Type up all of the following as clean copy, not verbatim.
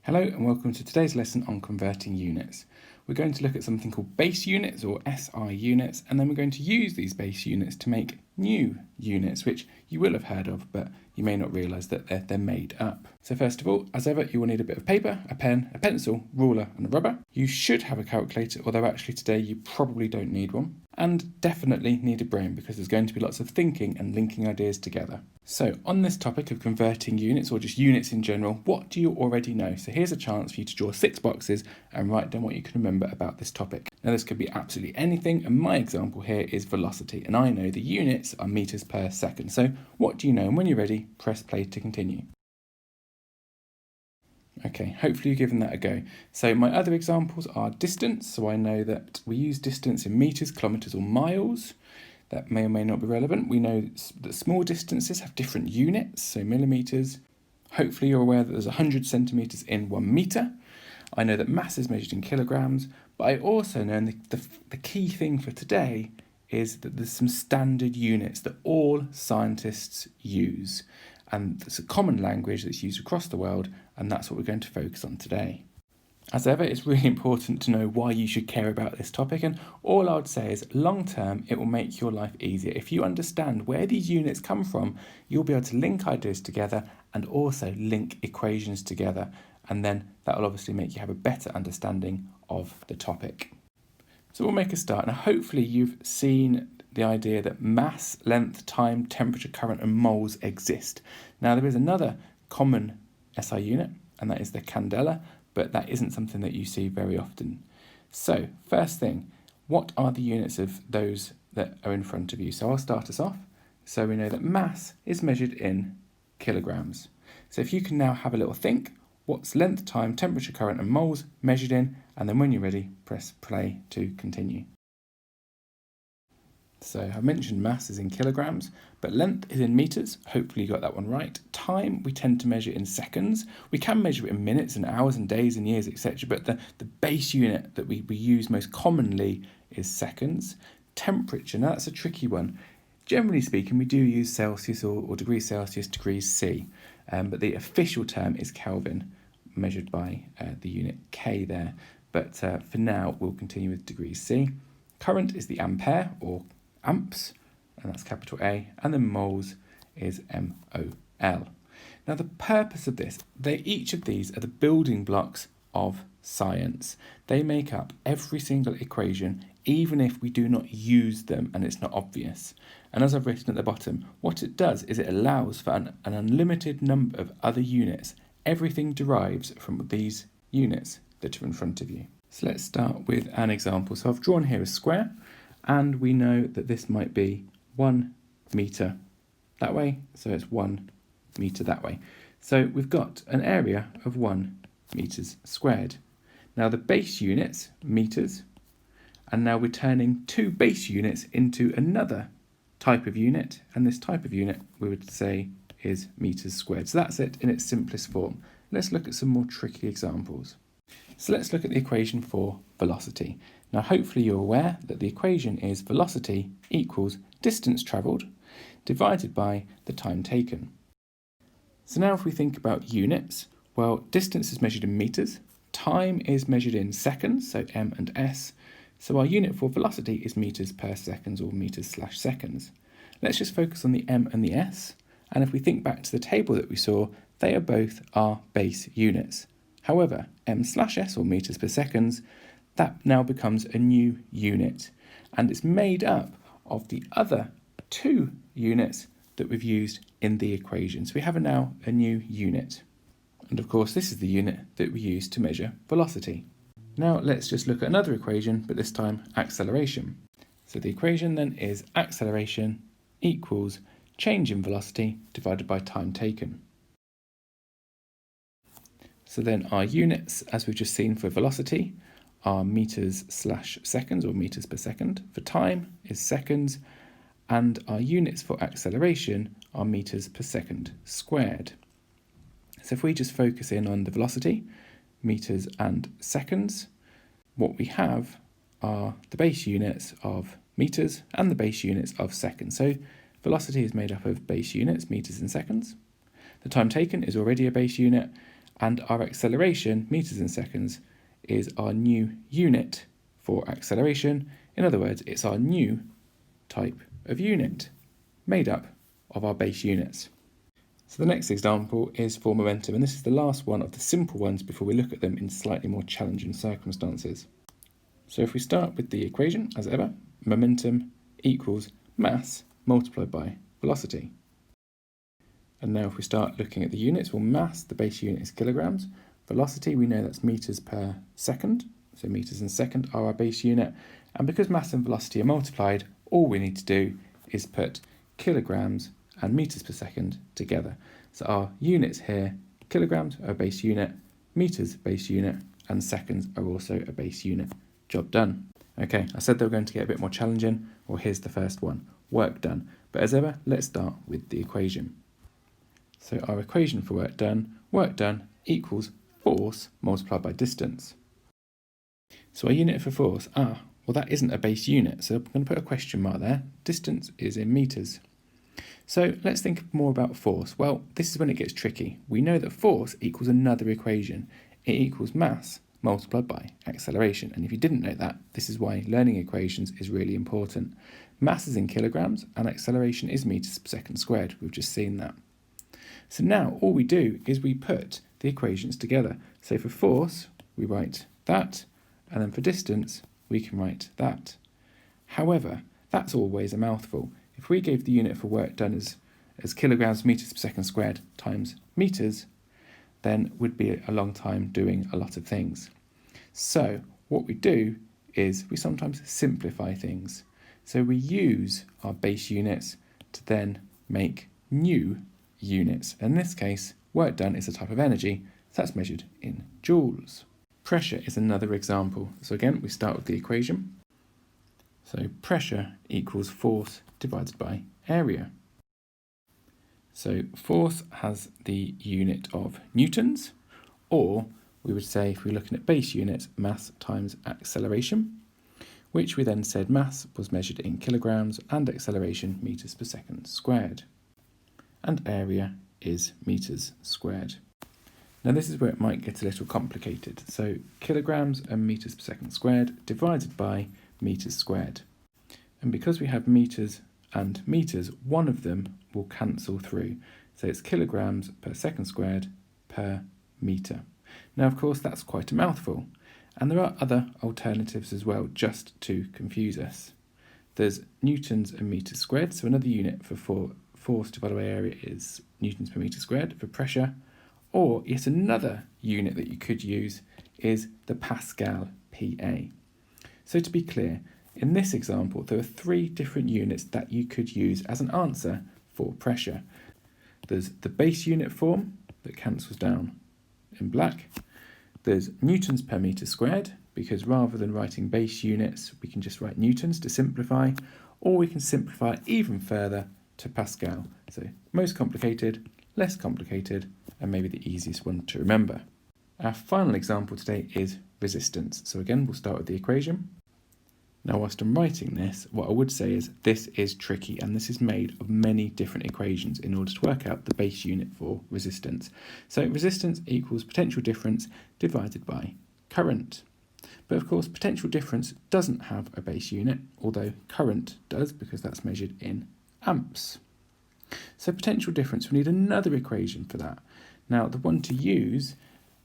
Hello and welcome to today's lesson on converting units. We're going to look at something called base units or SI units, and then we're going to use these base units to make new units, which you will have heard of, but you may not realise that they're made up. So first of all, as ever, you will need a bit of paper, a pen, a pencil, ruler and a rubber. You should have a calculator, although actually today you probably don't need one. And definitely need a brain because there's going to be lots of thinking and linking ideas together. So on this topic of converting units or just units in general, what do you already know? So here's a chance for you to draw 6 boxes and write down what you can remember about this topic. Now this could be absolutely anything, and my example here is velocity, and I know the units are meters per second. So what do you know? And when you're ready, press play to continue. Okay, hopefully you've given that a go. So my other examples are distance. So I know that we use distance in meters, kilometers or miles. That may or may not be relevant. We know that small distances have different units, so millimeters. Hopefully you're aware that there's 100 centimeters in 1 meter. I know that mass is measured in kilograms, but I also know, and the key thing for today is that there's some standard units that all scientists use. And it's a common language that's used across the world, and that's what we're going to focus on today. As ever, it's really important to know why you should care about this topic, and all I would say is long term it will make your life easier. If you understand where these units come from, you'll be able to link ideas together and also link equations together, and then that will obviously make you have a better understanding of the topic. So we'll make a start. Now hopefully you've seen the idea that mass, length, time, temperature, current and moles exist. Now there is another common SI unit, and that is the candela, but that isn't something that you see very often. So first thing, what are the units of those that are in front of you? So I'll start us off. So we know that mass is measured in kilograms. So if you can now have a little think, what's length, time, temperature, current and moles measured in? And then when you're ready, press play to continue. So I mentioned mass is in kilograms, but length is in meters. Hopefully you got that one right. Time we tend to measure in seconds. We can measure it in minutes and hours and days and years, etc. But the base unit that we use most commonly is seconds. Temperature, now that's a tricky one. Generally speaking, we do use Celsius or degrees Celsius, degrees C, but the official term is Kelvin, measured by the unit K there. But for now, we'll continue with degrees C. Current is the ampere or amps, and that's capital A, and then moles is MOL. Now the purpose of this, each of these are the building blocks of science. They make up every single equation, even if we do not use them and it's not obvious. And as I've written at the bottom, what it does is it allows for an unlimited number of other units. Everything derives from these units that are in front of you. So let's start with an example. So I've drawn here a square, and we know that this might be 1 metre that way, so it's 1 metre that way. So we've got an area of 1 metres squared. Now the base units, metres, and now we're turning 2 base units into another type of unit, and this type of unit we would say is metres squared. So that's it in its simplest form. Let's look at some more tricky examples. So let's look at the equation for velocity. Now hopefully you're aware that the equation is velocity equals distance travelled divided by the time taken. So now if we think about units, well, distance is measured in metres, time is measured in seconds, so M and S, so our unit for velocity is metres per seconds or metres/seconds. Let's just focus on the M and the S, and if we think back to the table that we saw, they are both our base units. However, M/S or metres per seconds, that now becomes a new unit, and it's made up of the other 2 units that we've used in the equation. So we have now a new unit. And of course, this is the unit that we use to measure velocity. Now let's just look at another equation, but this time acceleration. So the equation then is acceleration equals change in velocity divided by time taken. So then our units, as we've just seen for velocity, are metres/seconds or metres per second. For time is seconds, and our units for acceleration are metres per second squared. So if we just focus in on the velocity, metres and seconds, what we have are the base units of metres and the base units of seconds. So velocity is made up of base units, metres and seconds. The time taken is already a base unit, And our acceleration, meters in seconds, is our new unit for acceleration. In other words, it's our new type of unit made up of our base units. So the next example is for momentum, and this is the last one of the simple ones before we look at them in slightly more challenging circumstances. So if we start with the equation, as ever, momentum equals mass multiplied by velocity. And now if we start looking at the units, well, mass, the base unit is kilograms. Velocity, we know that's meters per second. So meters in second are our base unit. And because mass and velocity are multiplied, all we need to do is put kilograms and meters per second together. So our units here, kilograms are a base unit, meters base unit, and seconds are also a base unit. Job done. Okay, I said they were going to get a bit more challenging. Well, here's the first one, work done. But as ever, let's start with the equation. So our equation for work done equals force multiplied by distance. So our unit for force, well, that isn't a base unit, so I'm going to put a question mark there. Distance is in meters. So let's think more about force. Well, this is when it gets tricky. We know that force equals another equation. It equals mass multiplied by acceleration. And if you didn't know that, this is why learning equations is really important. Mass is in kilograms and acceleration is meters per second squared. We've just seen that. So now all we do is we put the equations together. So for force, we write that, and then for distance, we can write that. However, that's always a mouthful. If we gave the unit for work done as kilograms meters per second squared times meters, then would be a long time doing a lot of things. So what we do is we sometimes simplify things. So we use our base units to then make new units. In this case, work done is a type of energy, so that's measured in joules. Pressure is another example. So again, we start with the equation. So pressure equals force divided by area. So force has the unit of newtons, or we would say, if we're looking at base units, mass times acceleration, which we then said mass was measured in kilograms and acceleration meters per second squared. And area is meters squared. Now this is where it might get a little complicated. So kilograms and meters per second squared divided by meters squared. And because we have meters and meters, one of them will cancel through. So it's kilograms per second squared per meter. Now of course that's quite a mouthful. And there are other alternatives as well, just to confuse us. There's newtons and meters squared, so another unit for force divided by area is newtons per meter squared for pressure, or yet another unit that you could use is the Pascal PA. So to be clear, in this example, there are 3 different units that you could use as an answer for pressure. There's the base unit form that cancels down in black. There's newtons per meter squared, because rather than writing base units, we can just write newtons to simplify, or we can simplify even further to Pascal. So most complicated, less complicated, and maybe the easiest one to remember. Our final example today is resistance. So again, we'll start with the equation. Now, whilst I'm writing this, what I would say is this is tricky, and this is made of many different equations in order to work out the base unit for resistance. So resistance equals potential difference divided by current. But of course, potential difference doesn't have a base unit, although current does, because that's measured in amps. So potential difference, we need another equation for that. Now, the one to use,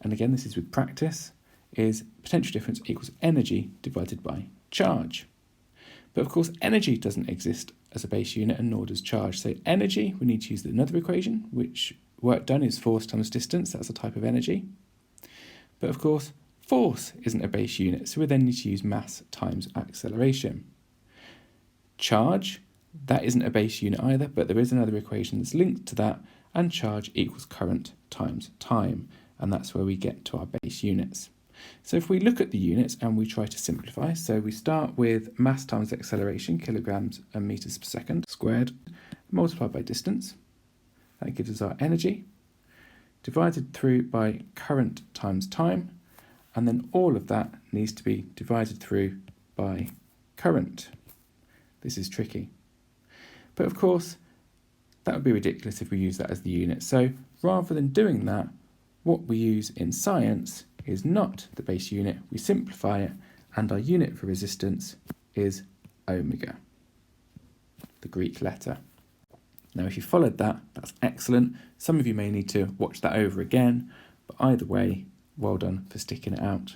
and again this is with practice, is potential difference equals energy divided by charge. But of course, energy doesn't exist as a base unit, and nor does charge. So energy, we need to use another equation, which work done is force times distance. That's a type of energy. But of course, force isn't a base unit, so we then need to use mass times acceleration. Charge, that isn't a base unit either, but there is another equation that's linked to that, and charge equals current times time, and that's where we get to our base units. So if we look at the units and we try to simplify, so we start with mass times acceleration, kilograms and meters per second squared, multiplied by distance. That gives us our energy, divided through by current times time, and then all of that needs to be divided through by current. This is tricky. But of course, that would be ridiculous if we use that as the unit. So rather than doing that, what we use in science is not the base unit, we simplify it, and our unit for resistance is omega, the Greek letter. Now, if you followed that, that's excellent. Some of you may need to watch that over again, but either way, well done for sticking it out.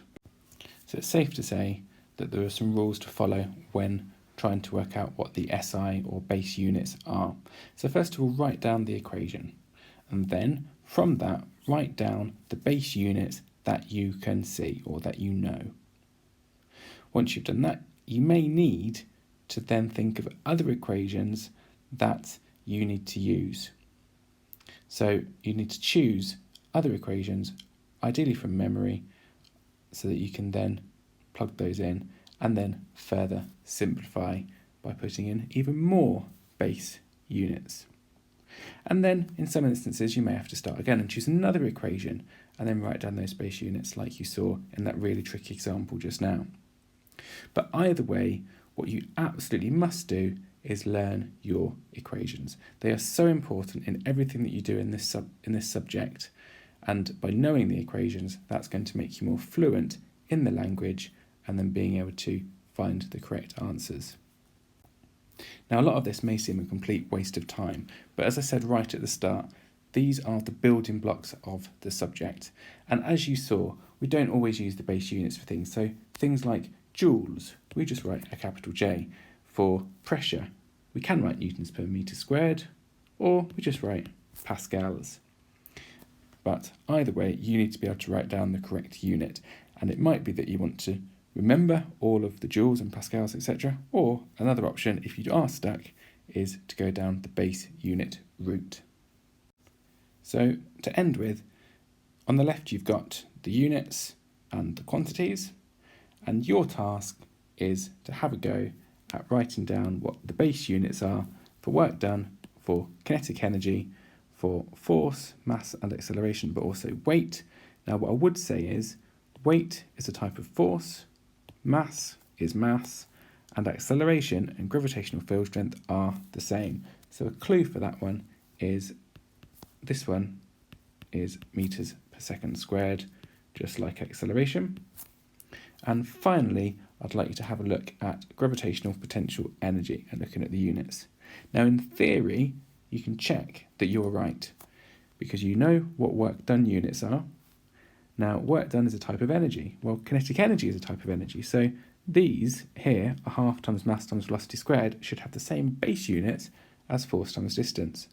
So it's safe to say that there are some rules to follow when trying to work out what the SI or base units are. So first of all, write down the equation, and then from that, write down the base units that you can see or that you know. Once you've done that, you may need to then think of other equations that you need to use. So you need to choose other equations, ideally from memory, so that you can then plug those in and then further simplify by putting in even more base units. And then in some instances you may have to start again and choose another equation and then write down those base units like you saw in that really tricky example just now. But either way, what you absolutely must do is learn your equations. They are so important in everything that you do in this subject, and by knowing the equations, that's going to make you more fluent in the language and then being able to find the correct answers. Now, a lot of this may seem a complete waste of time, but as I said right at the start, these are the building blocks of the subject. And as you saw, we don't always use the base units for things. So things like joules, we just write a capital J. For pressure, we can write newtons per metre squared, or we just write pascals. But either way, you need to be able to write down the correct unit. And it might be that you want to remember all of the joules and pascals, etc. Or another option, if you are stuck, is to go down the base unit route. So to end with, on the left you've got the units and the quantities, and your task is to have a go at writing down what the base units are for work done for kinetic energy, for force, mass and acceleration, but also weight. Now what I would say is weight is a type of force, mass is mass, and acceleration and gravitational field strength are the same. So a clue for that one is this one is meters per second squared, just like acceleration. And finally, I'd like you to have a look at gravitational potential energy and looking at the units. Now in theory, you can check that you're right because you know what work done units are. Now work done is a type of energy. Well, kinetic energy is a type of energy. So these here, a half times mass times velocity squared, should have the same base units as force times distance.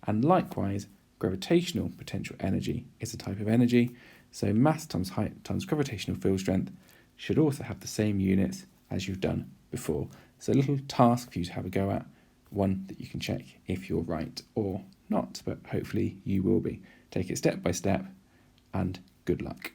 And likewise, gravitational potential energy is a type of energy. So mass times height times gravitational field strength should also have the same units as you've done before. So a little task for you to have a go at, one that you can check if you're right or not, but hopefully you will be. Take it step by step and good luck.